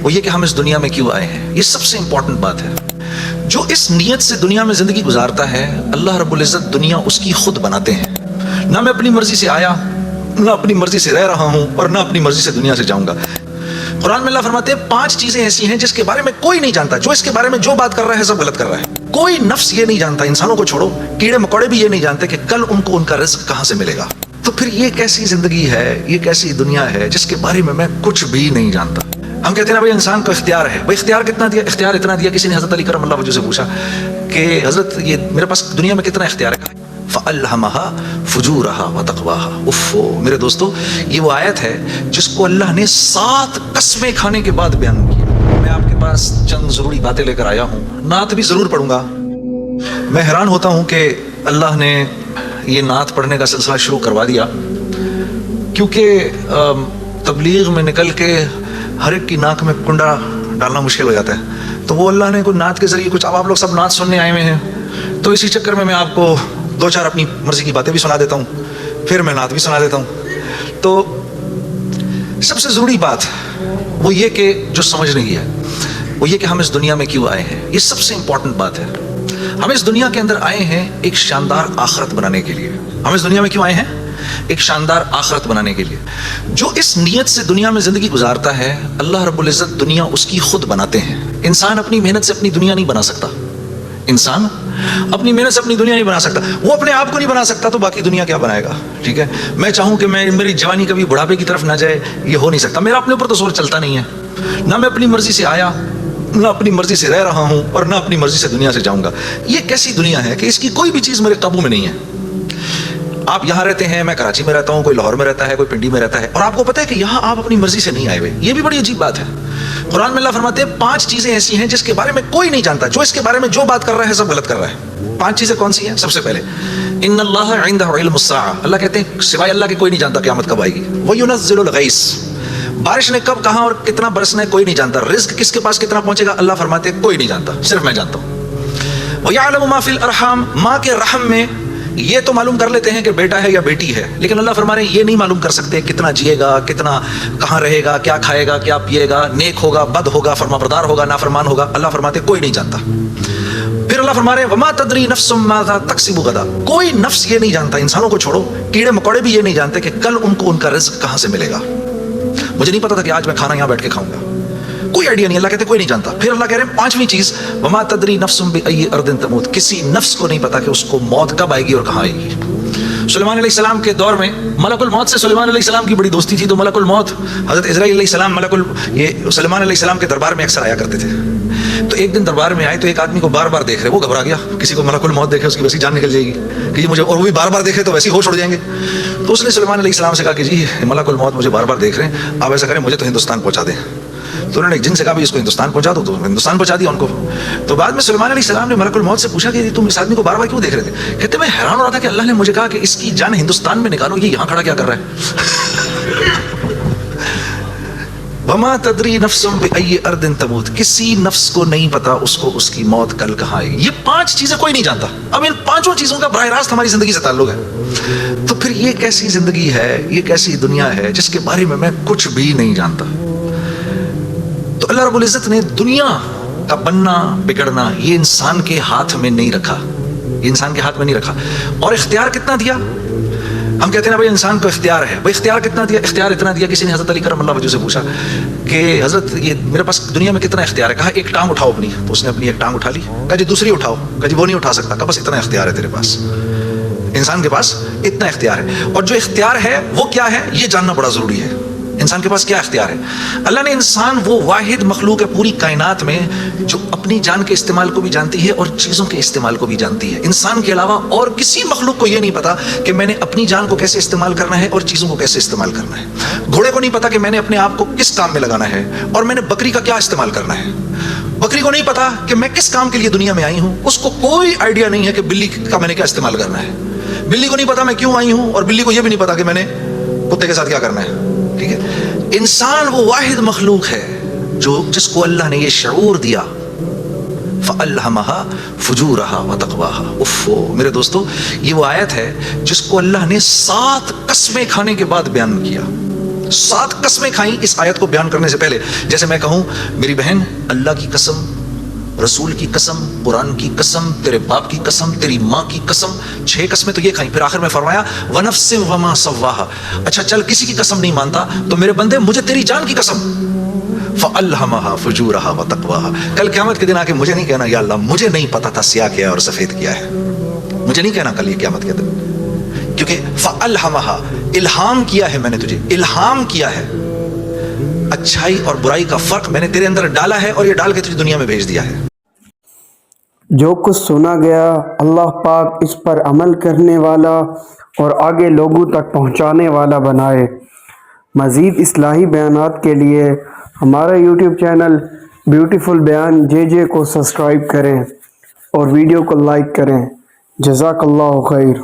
وہ یہ کہ ہم اس دنیا میں کیوں آئے ہیں. یہ سب سے امپورٹنٹ بات ہے. جو اس نیت سے دنیا میں زندگی گزارتا ہے اللہ رب العزت دنیا اس کی خود بناتے ہیں. نہ میں اپنی مرضی سے آیا، نہ اپنی مرضی سے رہ رہا ہوں، اور نہ اپنی مرضی سے دنیا سے جاؤں گا. قرآن میں اللہ فرماتے ہیں 5 چیزیں ایسی ہیں جس کے بارے میں کوئی نہیں جانتا. جو اس کے بارے میں جو بات کر رہا ہے سب غلط کر رہا ہے. کوئی نفس یہ نہیں جانتا، انسانوں کو چھوڑو، کیڑے مکوڑے بھی یہ نہیں جانتے کہ کل ان کو ان کا رزق کہاں سے ملے گا. تو پھر یہ کیسی زندگی ہے، یہ کیسی دنیا ہے جس کے بارے میں کچھ بھی نہیں جانتا. ہم کہتے ہیں نا بھائی انسان کو اختیار ہے. بھائی اختیار کتنا دیا؟ اختیار اتنا دیا. کسی نے حضرت علی کرم اللہ وجہ سے پوچھا کہ حضرت یہ میرے پاس دنیا میں کتنا اختیار ہے؟ فَأَلْهَمَهَا فُجُورَهَا وَتَقْوَاهَا. اوف میرے دوستو، یہ وہ آیت ہے جس کو اللہ نے 7 قسمیں کھانے کے بعد بیان کیا. میں آپ کے پاس چند ضروری باتیں لے کر آیا ہوں. نعت بھی ضرور پڑھوں گا. میں حیران ہوتا ہوں کہ اللہ نے یہ نعت پڑھنے کا سلسلہ شروع کروا دیا، کیونکہ تبلیغ میں نکل کے ہر ایک کی ناک میں کنڈا ڈالنا مشکل ہو جاتا ہے. تو وہ اللہ نے کوئی نعت کے ذریعے کچھ، اب آپ لوگ سب نعت سننے آئے ہوئے ہیں، تو اسی چکر میں آپ کو 2-4 اپنی مرضی کی باتیں بھی سنا دیتا ہوں، پھر میں نعت بھی سنا دیتا ہوں. تو سب سے ضروری بات وہ یہ کہ جو سمجھ نہیں ہے وہ یہ کہ ہم اس دنیا میں کیوں آئے ہیں. یہ سب سے امپورٹنٹ بات ہے. ہم اس دنیا کے اندر آئے ہیں ایک شاندار آخرت بنانے کے لیے. ہم اس دنیا میں کیوں آئے ہیں؟ ایک شاندار آخرت بنانے کے لیے. جو اس نیت سے دنیا میں زندگی گزارتا ہے اللہ رب العزت دنیا اس کی خود بناتے ہیں. انسان اپنی محنت سے اپنی دنیا نہیں بنا سکتا. انسان اپنی محنت سے اپنی دنیا نہیں بنا سکتا. وہ اپنے آپ کو نہیں بنا سکتا تو باقی دنیا کیا بنائے گا؟ ٹھیک ہے، میں چاہوں کہ میری جوانی کبھی بڑھاپے کی طرف نہ جائے، یہ ہو نہیں سکتا. میرا اپنے اوپر تو زور چلتا نہیں ہے. نہ میں اپنی مرضی سے آیا، نہ اپنی مرضی سے رہ رہا ہوں، اور نہ اپنی مرضی سے دنیا سے جاؤں گا. یہ کیسی دنیا ہے کہ اس کی کوئی بھی چیز میرے قابو میں نہیں ہے. آپ یہاں رہتے ہیں، میں کراچی میں رہتا ہوں، کوئی لاہور میں رہتا ہے، کوئی پنڈی میں رہتا ہے، اور آپ کو پتہ ہے کہ یہاں آپ اپنی مرضی سے نہیں آئے ہوئے. یہ بھی بڑی عجیب بات ہے. قرآن میں اللہ فرماتے ہیں 5 چیزیں ایسی ہیں جس کے بارے میں کوئی نہیں جانتا. جو اس کے بارے میں جو بات کر رہا ہے سب غلط کر رہا ہے. 5 چیزیں کون سی ہیں؟ سب سے پہلے ان اللہ عنده علم الساعہ. اللہ کہتے ہیں سوائے اللہ کے کوئی نہیں جانتا قیامت کب آئے گی. وَيُنَزِّلُ الْغَيْثَ. بارش نے کب کہاں اور کتنا برسنا ہے کوئی نہیں جانتا. رزق کس کے پاس کتنا پہنچے گا اللہ فرماتے ہیں کوئی نہیں جانتا، صرف میں جانتا ہوں. وَيَعْلَمُ مَا فِي الْأَرْحَامِ. ماں کے رحم میں یہ تو معلوم کر لیتے ہیں کہ بیٹا ہے یا بیٹی ہے، لیکن اللہ فرما رہے ہیں یہ نہیں معلوم کر سکتے کتنا جیے گا، کتنا کہاں رہے گا، کیا کھائے گا، کیا پیے گا، نیک ہوگا، بد ہوگا، فرما بردار ہوگا، نافرمان ہوگا. اللہ فرماتے کوئی نہیں جانتا. پھر اللہ فرما رہے ہیں وما تدری نفس ماذا تکسب غدا. کوئی نفس یہ نہیں جانتا، انسانوں کو چھوڑو، کیڑے مکوڑے بھی یہ نہیں جانتے کہ کل ان کو ان کا رزق کہاں سے ملے گا. مجھے نہیں پتا تھا کہ آج میں کھانا یہاں بیٹھ کے کھاؤں گا. کوئی آئیڈیا نہیں. اللہ کہتے کوئی نہیں جانتا. پھر اللہ کہہ رہے ہیں 5ویں چیز وما تدری نفس بأي ارض تموت. کسی نفس کو نہیں پتا کہ اس کو موت کب آئے گی اور کہاں آئے گی. سلیمان علیہ السلام کے دور میں ملک الموت سے سلیمان علیہ السلام کی بڑی دوستی تھی. تو ملک الموت حضرت اسرائیل علیہ السلام یہ سلیمان علیہ السلام کے دربار میں اکثر آیا کرتے تھے. تو ایک دن دربار میں آئے تو ایک آدمی کو بار بار دیکھ رہے. وہ گھبرا گیا. کسی کو ملک الموت دیکھے اس کی ویسی جان نکل جائے گی کہ یہ مجھے، اور وہ بھی بار بار دیکھے تو ویسے ہی ہوش اڑ جائیں گے. تو اس نے سلیمان علیہ السلام سے کہا کہ جی ملک الموت مجھے بار بار دیکھ رہے ہیں، آپ ایسا کریں مجھے تو ہندوستان پہنچا دیں. تو انہوں نے ایک جن سے کہا اس کو ہندوستان پہنچا دو. تو ہندوستان پہنچا دیا ان کو. تو بعد میں سلیمان علیہ السلام نے ملک الموت سے پوچھا کہ تم اس آدمی کو بار بار کیوں دیکھ رہے تھے؟ کہتے میں حیران ہو رہا تھا کہ اللہ نے مجھے کہا کہ اس کی جان ہندوستان میں نکالو، یہ یہاں کھڑا کیا کر رہا ہے؟ وما تدری نفس بأي ارض تموت. کسی نفس کو نہیں پتا اس کو اس کی موت کل کہاں آئے گی. یہ 5 چیزیں کوئی نہیں جانتا. اب ان 5 چیزوں کا براہ راست ہماری زندگی سے تعلق ہے. تو پھر یہ کیسی زندگی ہے، یہ کیسی دنیا ہے جس کے بارے میں کچھ بھی نہیں جانتا. تو اللہ رب العزت نے دنیا کا بننا بگڑنا یہ انسان کے ہاتھ میں نہیں رکھا. یہ انسان کے ہاتھ میں نہیں رکھا. اور اختیار کتنا دیا؟ ہم کہتے ہیں نا بھائی انسان کو اختیار ہے. بھائی اختیار کتنا دیا؟ اختیار اتنا دیا. کسی نے حضرت علی کرم اللہ وجہ سے پوچھا کہ حضرت یہ میرے پاس دنیا میں کتنا اختیار ہے؟ کہا ایک ٹانگ اٹھاؤ اپنی. تو اس نے اپنی ایک ٹانگ اٹھا لی. کہا جی دوسری اٹھاؤ. کہا جی وہ نہیں اٹھا سکتا. کہا بس اتنا اختیار ہے تیرے پاس. انسان کے پاس اتنا اختیار ہے. اور جو اختیار ہے وہ کیا ہے یہ جاننا بڑا ضروری ہے. انسان کے پاس کیا اختیار ہے؟ اللہ نے انسان وہ واحد مخلوق ہے پوری کائنات میں جو اپنی جان کے استعمال کو بھی جانتی ہے اور چیزوں کے استعمال کو بھی جانتی ہے. انسان کے علاوہ اور کسی مخلوق کو یہ نہیں پتا کہ میں نے اپنی جان کو کیسے استعمال کرنا ہے اور چیزوں کو کیسے استعمال کرنا ہے. گھوڑے کو نہیں پتا کہ میں نے اپنے آپ کو کس کام میں لگانا ہے اور میں نے بکری کا کیا استعمال کرنا ہے. بکری کو نہیں پتا کہ میں کس کام کے لیے دنیا میں آئی ہوں. اس کو کوئی آئیڈیا نہیں ہے کہ بلی کا میں نے کیا استعمال کرنا ہے. بلی کو نہیں پتا میں کیوں آئی ہوں اور بلی کو یہ بھی نہیں پتا کہ میں نے کتے کے ساتھ کیا کرنا ہے. ٹھیک ہے. انسان وہ واحد مخلوق ہے جس کو اللہ نے یہ شعور دیا فَأَلْهَمَهَا فُجُورَهَا وَتَقْوَاهَا. اوف میرے دوستو یہ وہ آیت ہے جس کو اللہ نے 7 قسمیں کھانے کے بعد بیان کیا. 7 قسمیں کھائیں اس آیت کو بیان کرنے سے پہلے. جیسے میں کہوں میری بہن اللہ کی قسم, رسول کی قسم, قرآن کی قسم, تیرے باپ کی قسم, تیری ماں کی قسم, 6 قسمیں تو یہ کھائیں. پھر آخر میں فرمایا وَنَفْسٍ وَمَا سَوَّاهَا. اچھا چل کسی کی قسم نہیں مانتا تو میرے بندے مجھے تیری جان کی قسم, فَأَلْهَمَهَا فُجُورَهَا وَتَقْوَاهَا. کل قیامت کے دن آ کے مجھے نہیں کہنا یا اللہ مجھے نہیں پتا تھا سیاہ کیا ہے اور سفید کیا ہے, مجھے نہیں کہنا کل یہ قیامت کے دن, کیونکہ فَأَلْهَمَهَا الہام کیا ہے, میں نے تجھے الہام کیا ہے, اچھائی اور برائی کا فرق میں نے تیرے اندر ڈالا ہے اور یہ ڈال کے تجھے دنیا میں بھیج دیا ہے. جو کچھ سنا گیا اللہ پاک اس پر عمل کرنے والا اور آگے لوگوں تک پہنچانے والا بنائے. مزید اصلاحی بیانات کے لیے ہمارا یوٹیوب چینل بیوٹیفل بیان JJ کو سبسکرائب کریں اور ویڈیو کو لائک کریں. جزاک اللہ خیر.